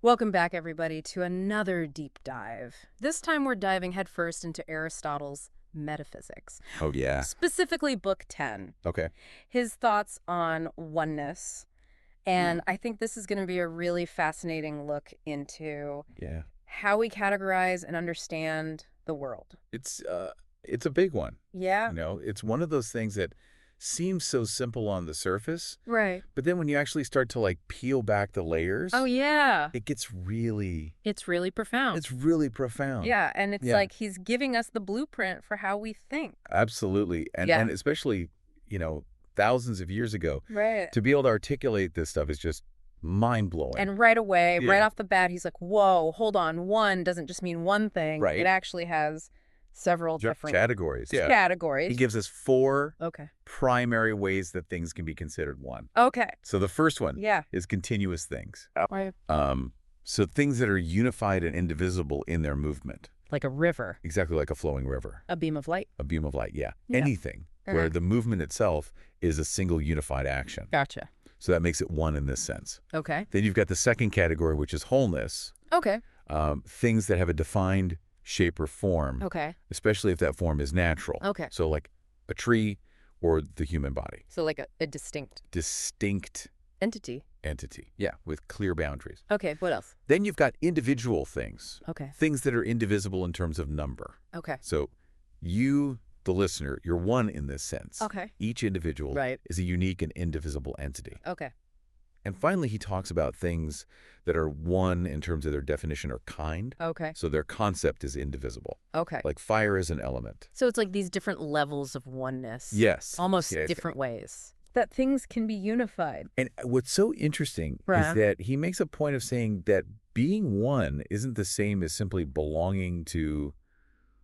Welcome back, everybody, to another deep dive. This time we're diving headfirst into Aristotle's Metaphysics, Oh, yeah. specifically Book 10, Okay. his thoughts on oneness. And I think this is going to be a really fascinating look into Yeah. how we categorize and understand the world. It's a big one. Yeah? It's one of those things that seems so simple on the surface, Right. but then when you actually start to peel back the layers, Oh, yeah. it gets really It's really profound. it's really profound. Yeah, and it's Yeah. like he's giving us the blueprint for how we think. Absolutely. And Yeah. and especially, thousands of years ago, Right. to be able to articulate this stuff is just mind-blowing. And right away, right Yeah. off the bat, he's like, whoa, hold on. One doesn't just mean one thing. Right. It actually has several different Categories. Yeah. categories. He gives us 4 Okay. primary ways that things can be considered one. Okay. So the first one Yeah. is continuous things. Right. So things that are unified and indivisible in their movement, Like a river, exactly like a flowing river, a beam of light. a beam of light, yeah. Yeah. Anything where the movement itself is a single unified action. Gotcha. So that makes it one in this sense. Okay. Then you've got the second category, which is wholeness, Okay. things that have a defined shape or form, Okay. especially if that form is natural. Okay. So like a tree or the human body. So like a distinct Distinct entity. entity, yeah, with clear boundaries. Okay. What else? Then you've got individual things, Okay. things that are indivisible in terms of number. Okay. So you, the listener, you're one in this sense. Okay. Each individual Right. is a unique and indivisible entity. Okay. And finally, he talks about things that are one in terms of their definition or kind. Okay. So their concept is indivisible. Okay. Like fire is an element. So it's like these different levels of oneness. Yes. Almost Yeah, different ways. That things can be unified. And what's so interesting Right. is that he makes a point of saying that being one isn't the same as simply belonging to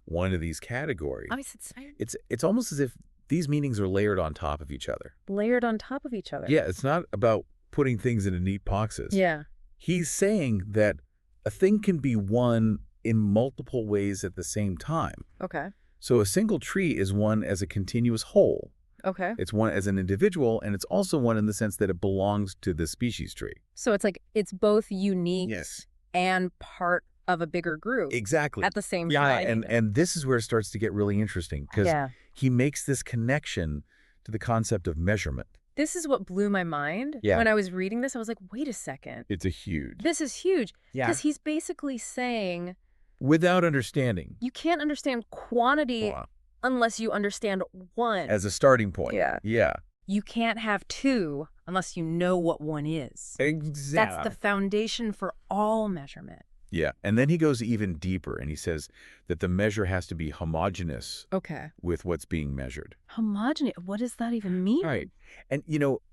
one of these categories. I mean, It's almost as if these meanings are layered on top of each other. layered on top of each other. Yeah, it's not about putting things into neat boxes. Yeah. He's saying that a thing can be one in multiple ways at the same time. Okay. So a single tree is one as a continuous whole. Okay. It's one as an individual, and it's also one in the sense that it belongs to the species tree. So it's like it's both unique Yes. and part of a bigger group Exactly. at the same Yeah, time. and this is where it starts to get really interesting because Yeah. he makes this connection to the concept of measurement. This is what blew my mind. Yeah. When I was reading this, I was like, wait a second. It's a huge. This is huge. Yeah. Because he's basically saying Without understanding. you can't understand quantity Wow. unless you understand one. As a starting point. Yeah. Yeah. You can't have two unless you know what one is. Exactly. That's the foundation for all measurement. Yeah. And then he goes even deeper and he says that the measure has to be homogeneous Okay. with what's being measured. Homogeneous. What does that even mean? Right. And,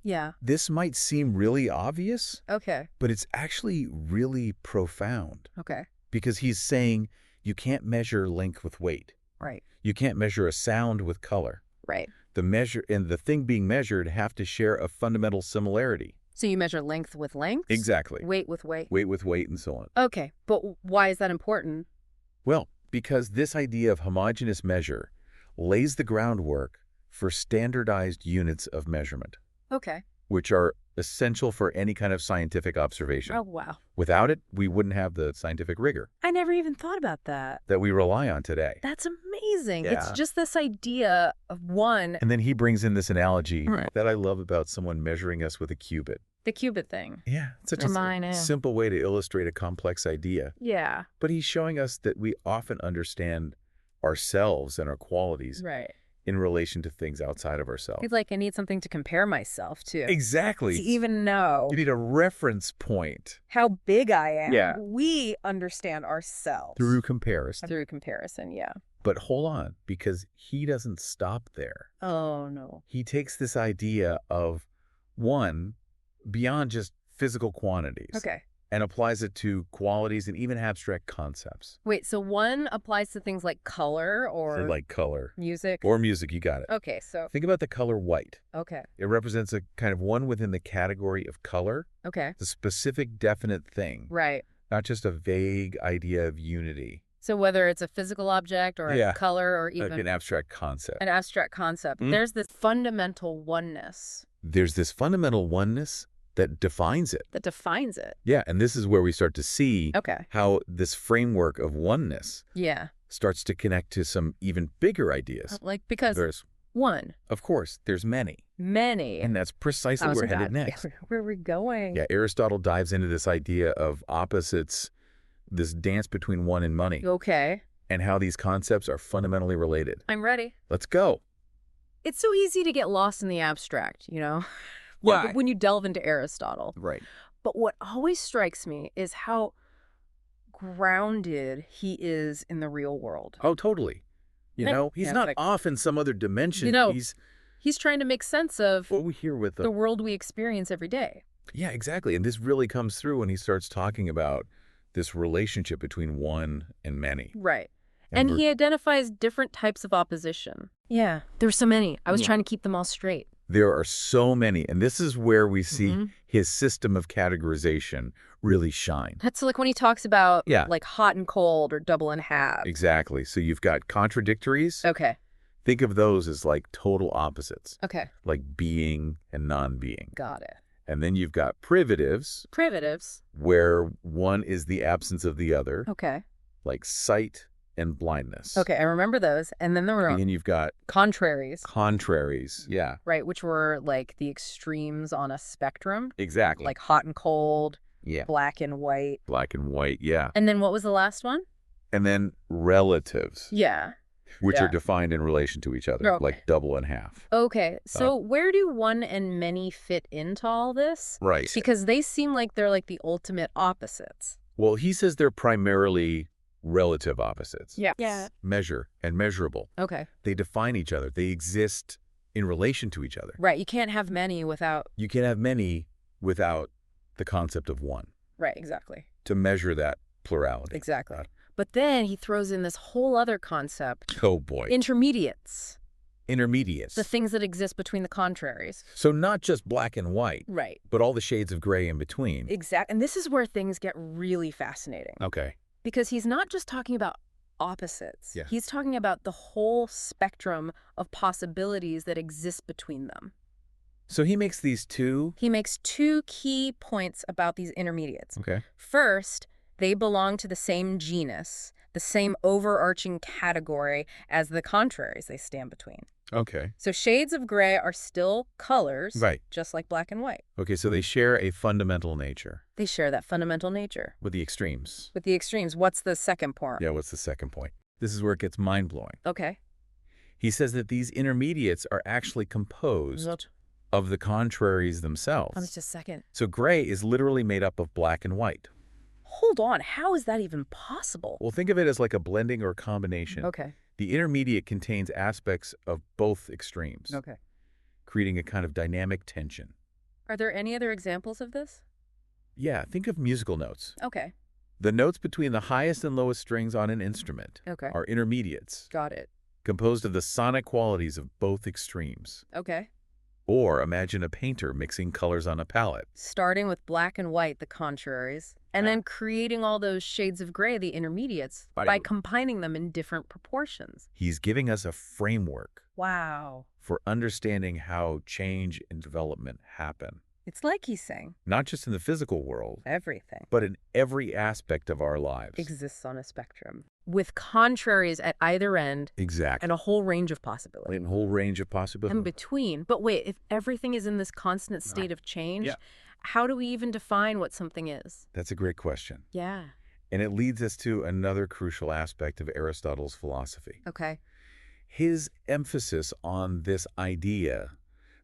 Yeah. this might seem really obvious, Okay. but it's actually really profound Okay. because he's saying you can't measure length with weight. Right. You can't measure a sound with color. Right. The measure and the thing being measured have to share a fundamental similarity. So you measure length with length? Exactly. Weight with weight? Weight with weight and so on. Okay, but why is that important? Well, because this idea of homogeneous measure lays the groundwork for standardized units of measurement, Okay. which are essential for any kind of scientific observation. Oh, wow. Without it, we wouldn't have the scientific rigor I never even thought about that. that we rely on today. That's amazing. It's Yeah. just this idea of one, And then he brings in this analogy Right. that I love about someone measuring us with a cubit. the cubit thing. Yeah, it's such Mine a is. simple way to illustrate a complex idea. Yeah. But he's showing us that we often understand ourselves and our qualities Right. in relation to things outside of ourselves. It's like I need something to compare myself to. Exactly. To even know You need a reference point how big I am. Yeah. We understand ourselves. through comparison. Through comparison, yeah. But hold on, because he doesn't stop there. Oh, no. He takes this idea of one beyond just physical quantities Okay. and applies it to qualities and even abstract concepts. Wait, so one applies to things like color or So like color music? or music, you got it. Okay, so, Think about the color white. okay. It represents a kind of one within the category of color, Okay. the specific definite thing, Right. not just a vague idea of unity, So whether it's a physical object or Yeah. a color or like even an abstract concept. an abstract concept, Mm. there's this fundamental oneness. There's this fundamental oneness that defines it. That defines it. Yeah, and this is where we start to see Okay. how this framework of oneness Yeah. starts to connect to some even bigger ideas. Like, because There's, one, of course, there's many. many. And that's precisely where we're headed next. Where are we going? Yeah, Aristotle dives into this idea of opposites, this dance between one and many, Okay. and how these concepts are fundamentally related. I'm ready. Let's go. It's so easy to get lost in the abstract, you know? Yeah. When you delve into Aristotle. Right. But what always strikes me is how grounded he is in the real world. Oh, totally. You Yeah. know, he's Yeah, not like- off in some other dimension. You know, He's He's trying to make sense of what we hear with the world we experience every day. Yeah, exactly. And this really comes through when he starts talking about this relationship between one and many. Right. And we're- he identifies different types of opposition. Yeah. There's so many. I was Yeah. trying to keep them all straight. There are so many, and this is where we see Mhm. his system of categorization really shine. That's like when he talks about Yeah. like hot and cold or double and half. Exactly. So you've got contradictories. Okay. Think of those as like total opposites, Okay. like being and non-being. Got it. And then you've got privatives, Primitives. where one is the absence of the other, Okay. like sight and blindness. Okay. I remember those. And then there were And then you've got contraries, contraries. Yeah, right? Which were like the extremes on a spectrum, exactly. like hot and cold, yeah, black and white. black and white. Yeah. And then what was the last one? And then relatives, Yeah. which Yeah. are defined in relation to each other, Okay. like double and half. Okay. So where do one and many fit into all this? Right. Because they seem like they're like the ultimate opposites. Well, he says they're primarily relative opposites. Yeah. Measure and measurable. Okay. They define each other. They exist in relation to each other. Right. You can't have many without. You can have many without the concept of one Right. Exactly. to measure that plurality. Exactly. But then he throws in this whole other concept, Oh, boy. intermediates, Intermediates. the things that exist between the contraries. So not just black and white, Right. but all the shades of gray in between. Exactly. And this is where things get really fascinating. Okay. Because he's not just talking about opposites. Yeah. He's talking about the whole spectrum of possibilities that exist between them. So he makes these two. He makes two key points about these intermediates. Okay. First, they belong to the same genus, the same overarching category as the contraries they stand between. Okay. So shades of gray are still colors, Right. just like black and white. Okay, so they share a fundamental nature They share that fundamental nature. with the extremes. With the extremes, what's the second point? Yeah, what's the second point? This is where it gets mind-blowing. Okay. He says that these intermediates are actually composed of the contraries themselves. Just a second. So gray is literally made up of black and white. Hold on. How is that even possible? Well, think of it as like a blending or combination. Okay. The intermediate contains aspects of both extremes, Okay. creating a kind of dynamic tension. Are there any other examples of this? Yeah, think of musical notes. Okay. The notes between the highest and lowest strings on an instrument Okay. are intermediates, Got it. composed of the sonic qualities of both extremes. Okay. Or imagine a painter mixing colors on a palette. Starting with black and white, the contraries, and then creating all those shades of gray, the intermediates, by combining them in different proportions. He's giving us a framework Wow. for understanding how change and development happen, It's like he's saying not just in the physical world, everything but in every aspect of our lives. exists on a spectrum, with contraries at either end Exactly. and a whole range of possibilities. A whole range of And possibilities. between. But wait, if everything is in this constant state of change, Yeah. how do we even define what something is? That's a great question. Yeah. And it leads us to another crucial aspect of Aristotle's philosophy. Okay. His emphasis on this idea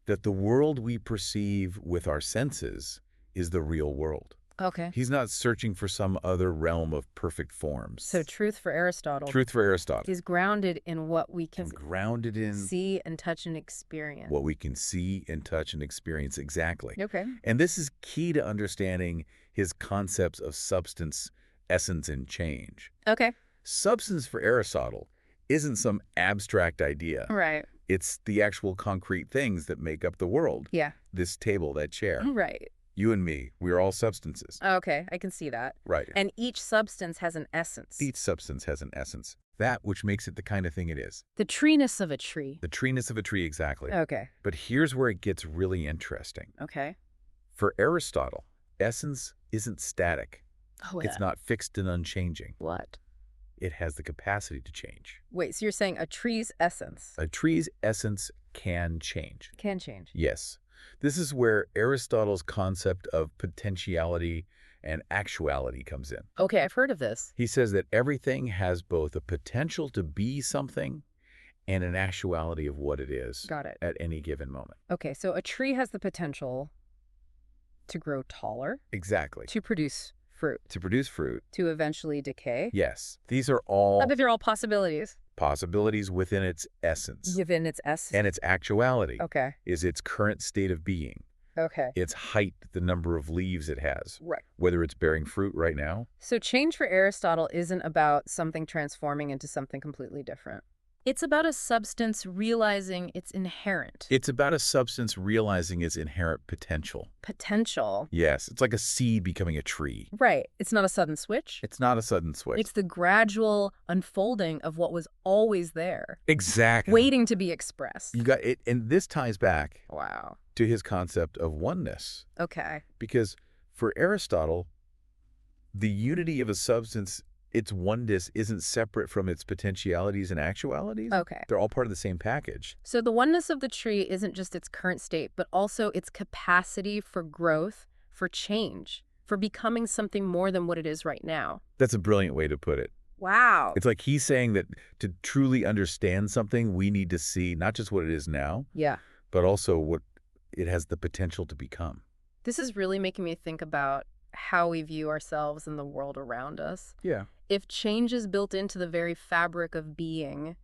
that the world we perceive with our senses is the real world. Okay. He's not searching for some other realm of perfect forms. So truth for Aristotle Truth for Aristotle is grounded in what we can is grounded in see and touch and experience. what we can see and touch and experience. Exactly. Okay. And this is key to understanding his concepts of substance, essence, and change. Okay. Substance for Aristotle isn't some abstract idea. Right. It's the actual concrete things that make up the world. Yeah. This table, that chair. Right. You and me, we're all substances. Okay. I can see that. Right. And each substance has an essence. Each substance has an essence. That which makes it the kind of thing it is. The treeness of a tree. The treeness of a tree, exactly. Okay. But here's where it gets really interesting. Okay. For Aristotle, essence isn't static. Oh, It's not fixed and unchanging. What? It has the capacity to change. Wait, so you're saying a tree's essence A tree's essence can change. can change? Yes. This is where Aristotle's concept of potentiality and actuality comes in. Okay, I've heard of this. He says that everything has both a potential to be something and an actuality of what it is Got it. at any given moment. Okay, so a tree has the potential to grow taller, Exactly. to produce fruit, To produce fruit, to eventually decay. yes, these are all They're all possibilities possibilities within its essence. within its essence. And its actuality Okay. is its current state of being, Okay. its height, the number of leaves it has, Right. whether it's bearing fruit right now. So change for Aristotle isn't about something transforming into something completely different. It's about a substance realizing its inherent It's about a substance realizing its inherent potential. potential. Yes, it's like a seed becoming a tree. Right. It's not a sudden switch. It's not a sudden switch. It's the gradual unfolding of what was always there, Exactly. waiting to be expressed. You got it, and this ties back Wow. to his concept of oneness. Okay. Because for Aristotle, the unity of a substance, its oneness, isn't separate from its potentialities and actualities. Okay. They're all part of the same package. So the oneness of the tree isn't just its current state, but also its capacity for growth, for change, for becoming something more than what it is right now. That's a brilliant way to put it. Wow. It's like he's saying that to truly understand something, we need to see not just what it is now, Yeah. but also what it has the potential to become. This is really making me think about how we view ourselves and the world around us. Yeah. If change is built into the very fabric of being,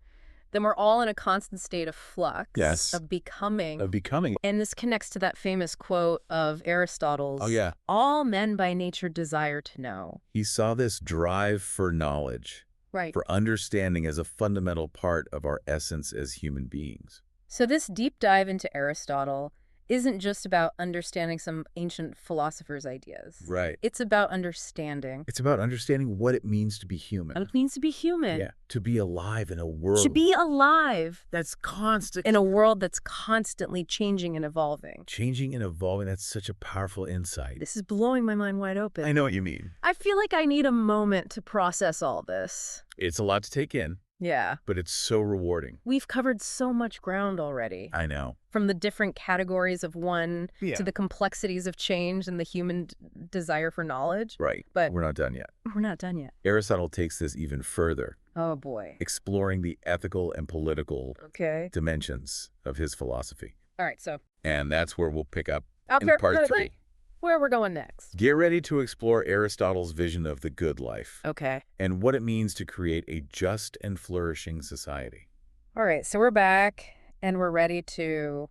then we're all in a constant state of flux, Yes. of becoming. Of becoming. And this connects to that famous quote of Aristotle's, Oh, yeah. all men by nature desire to know. He saw this drive for knowledge, Right. for understanding as a fundamental part of our essence as human beings. So this deep dive into Aristotle isn't just about understanding some ancient philosopher's ideas. Right. It's about understanding It's about understanding what it means to be human. what it means to be human. Yeah. To be alive in a world To be alive that's constant. in a world that's constantly changing and evolving. Changing and evolving, that's such a powerful insight. This is blowing my mind wide open. I know what you mean. I feel like I need a moment to process all this. It's a lot to take in, Yeah. but it's so rewarding. We've covered so much ground already. I know. From the different categories of one Yeah. to the complexities of change and the human desire for knowledge. Right. But We're not done yet. we're not done yet. Aristotle takes this even further, Oh, boy. exploring the ethical and political Okay. dimensions of his philosophy. All right, so And that's where we'll pick up in Okay, part 3. where we're going next. Get ready to explore Aristotle's vision of the good life Okay. and what it means to create a just and flourishing society. All right, so we're back and we're ready to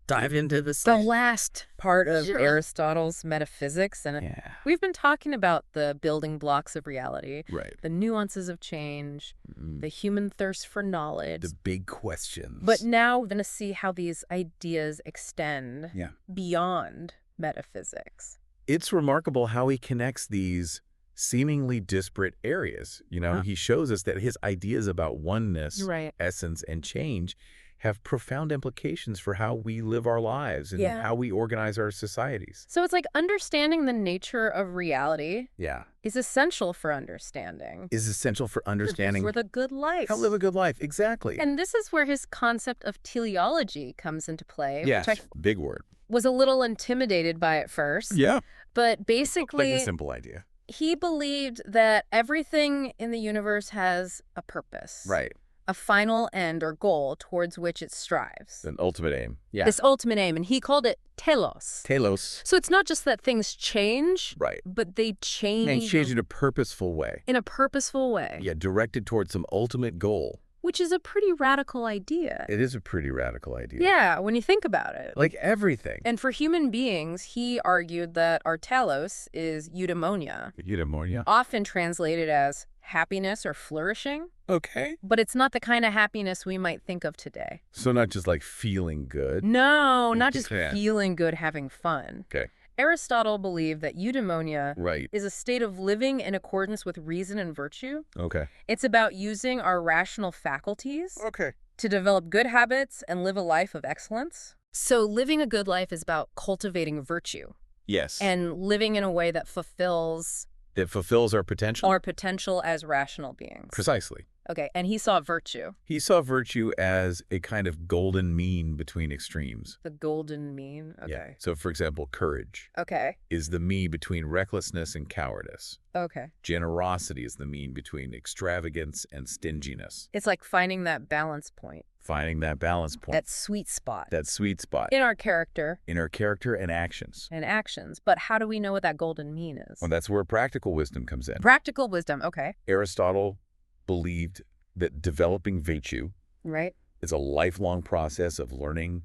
Dive into the last part of Aristotle's metaphysics. And Yeah. we've been talking about the building blocks of reality, Right. the nuances of change, the human thirst for knowledge. The big questions. But now we're going to see how these ideas extend Yeah. beyond metaphysics. It's remarkable how he connects these seemingly disparate areas. You know, he shows us that his ideas about oneness, Right. essence, and change have profound implications for how we live our lives and Yeah. how we organize our societies. So it's like understanding the nature of reality Yeah. is essential for understanding. Is essential for understanding For the good life. how to live a good life. Exactly. And this is where his concept of teleology comes into play, yes. which I Big word. was a little intimidated by at first. Yeah. But Like basically, a simple idea. he believed that everything in the universe has a purpose. Right. A final end or goal towards which it strives. An ultimate aim. Yeah. This ultimate aim, and he called it telos. Telos. So it's not just that things change, Right. but they change, And change in a purposeful way. in a purposeful way, Yeah, directed towards some ultimate goal. which is a pretty radical idea. It is a pretty radical idea. Yeah, when you think about it. Like everything. And for human beings, he argued that our telos is eudaimonia, Eudaimonia. often translated as happiness or flourishing, Okay. but it's not the kind of happiness we might think of today. So not just like feeling good. No, not just Yeah. feeling good, having fun. Okay. Aristotle believed that eudaimonia Right. is a state of living in accordance with reason and virtue. Okay. It's about using our rational faculties Okay. to develop good habits and live a life of excellence. So living a good life is about cultivating virtue, Yes. and living in a way that fulfills That fulfills our potential? our potential as rational beings. Precisely. Okay, and he saw virtue. He saw virtue as a kind of golden mean between extremes. The golden mean? Yeah. Okay. So, for example, courage Okay. is the mean between recklessness and cowardice. Okay. Generosity is the mean between extravagance and stinginess. It's like finding that balance point, Finding that balance point, that sweet spot that sweet spot in our character in our character and actions. and actions. But how do we know what that golden mean is? Well, that's where practical wisdom comes in. Practical wisdom. Okay. Aristotle believed that developing virtue Right? is a lifelong process of learning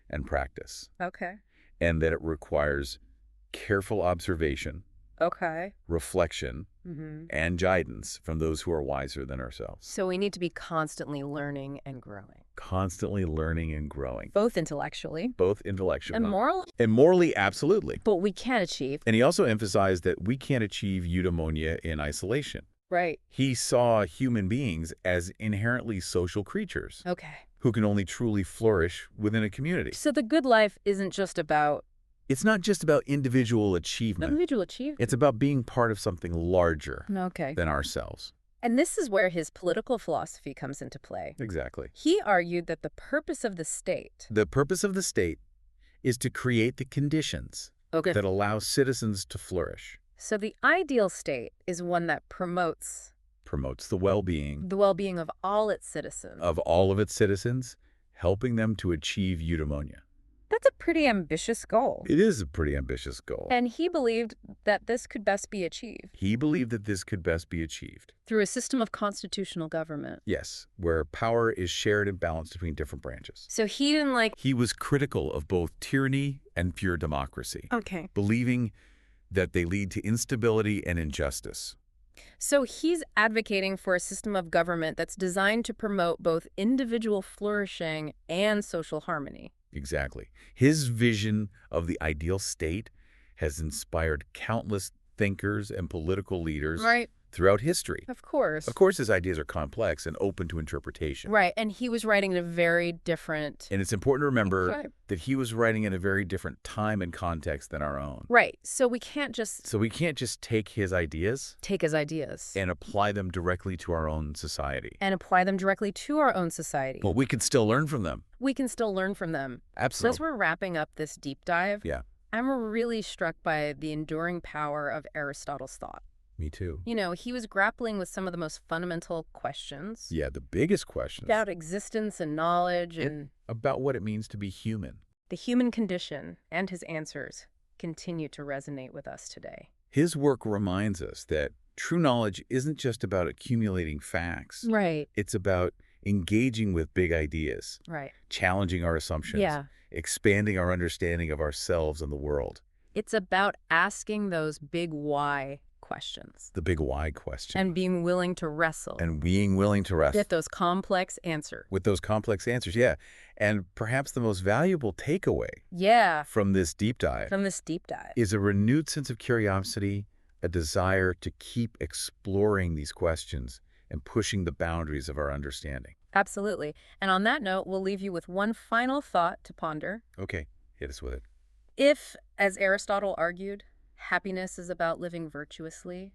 and practice, Okay. and that it requires careful observation, Okay. reflection, and guidance from those who are wiser than ourselves. So we need to be constantly learning and growing, Constantly learning and growing, both intellectually both intellectually and morally. and morally, absolutely. But we can achieve. And he also emphasized that we can't achieve eudaimonia in isolation. Right. He saw human beings as inherently social creatures Okay. who can only truly flourish within a community. So the good life isn't just about It's not just about individual achievement. individual achievement. It's about being part of something larger Okay. than ourselves. And this is where his political philosophy comes into play. Exactly. He argued that the purpose of the state The purpose of the state is to create the conditions that allow citizens to flourish, So the ideal state is one that promotes promotes the well-being the well-being of all its citizens. of all of its citizens, helping them to achieve eudaimonia. That's a pretty ambitious goal. It is a pretty ambitious goal. And he believed that this could best be achieved He believed that this could best be achieved. through a system of constitutional government. Yes, where power is shared and balanced between different branches. So he didn't like... He was critical of both tyranny and pure democracy, Okay. believing that they lead to instability and injustice. So he's advocating for a system of government that's designed to promote both individual flourishing and social harmony. Exactly. His vision of the ideal state has inspired countless thinkers and political leaders Right. throughout history. Of course. Of course, his ideas are complex and open to interpretation. Right. And he was writing in a very different... And it's important to remember Right. that he was writing in a very different time and context than our own. Right. So we can't just So we can't just take his ideas take his ideas and apply them directly to our own society. and apply them directly to our own society. But we can still learn from them. We can still learn from them. So Absolutely. as we're wrapping up this deep dive, Yeah, I'm really struck by the enduring power of Aristotle's thought. me too. You know, he was grappling with some of the most fundamental questions Yeah, the biggest question about existence and knowledge and about what it means to be human. the human condition, and his answers continue to resonate with us today. His work reminds us that true knowledge isn't just about accumulating facts. Right. It's about engaging with big ideas, Right. challenging our assumptions, Yeah. expanding our understanding of ourselves and the world. It's about asking those big why questions The big why question. and being willing to wrestle And being willing to wrestle with those complex answers. with those complex answers, yeah. And perhaps the most valuable takeaway Yeah, from this deep dive from this deep dive. is a renewed sense of curiosity, a desire to keep exploring these questions and pushing the boundaries of our understanding. Absolutely. And on that note, we'll leave you with one final thought to ponder. Okay, hit us with it. If, as Aristotle argued, happiness is about living virtuously,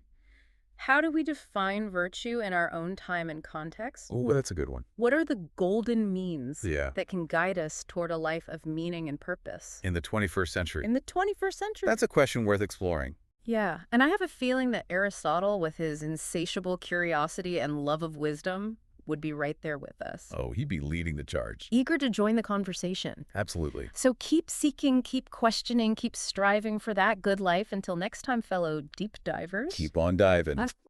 how do we define virtue in our own time and context? Oh, that's a good one. What are the golden means Yeah. that can guide us toward a life of meaning and purpose In the 21st century. in the 21st century? That's a question worth exploring. Yeah, and I have a feeling that Aristotle, with his insatiable curiosity and love of wisdom, would be right there with us, Oh, he'd be leading the charge. eager to join the conversation. Absolutely. So keep seeking, keep questioning, keep striving for that good life. Until next time, fellow deep divers. Keep on diving.